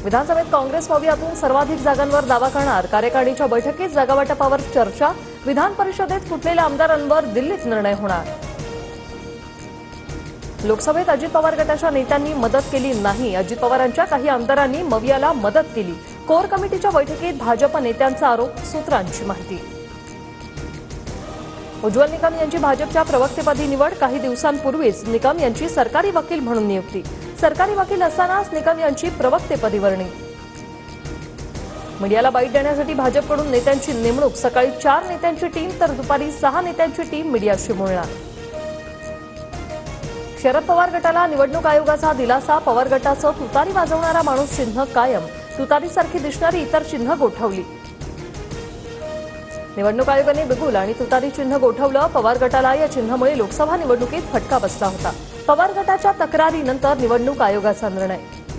विधानसभेत काँग्रेस फोबियातून सर्वाधिक जागांवर दावा करणार, कार्यकारिणीच्या बैठकीत जागावाटपावर चर्चा, विधान परिषदेत फुटलेल्या आमदारांवर दिल्लीत निर्णय होणार. लोकसभेत अजित पवार गटाच्या नेत्यांनी मदत केली नाही, अजित पवारांच्या काही आमदारांनी मवियाला मदत केली. कोर कमिटीच्या बैठकीत भाजप नेत्यांचा आरोप, सूत्रांची माहिती. उज्ज्वल निकम यांची भाजपच्या प्रवक्तेपदी निवड, काही दिवसांपूर्वीच निकम यांची सरकारी वकील म्हणून नियुक्ती. सरकारी वकील असतानाच निकम यांची प्रवक्तेपदी वर्णी. मीडियाला बाईट देण्यासाठी भाजपकडून नेत्यांची नेमणूक, सकाळी 4 नेत्यांची टीम तर दुपारी 6 नेत्यांची टीम मीडियाशी बोलणार. शरद पवार गटाला निवडणूक आयोगाचा दिलासा, पवार गटाचं तुतारी वाजवणारा माणूस चिन्ह कायम, तुतारीसारखी दिसणारी इतर चिन्ह गोठवली. निवडणूक आयोगाने बिगुल आणि तुतारी चिन्ह गोठवलं. पवार गटाला या चिन्हामुळे लोकसभा निवडणुकीत फटका बसला होता. पवार गटाच्या तक्रारीनंतर निवडणूक आयोगाचा निर्णय.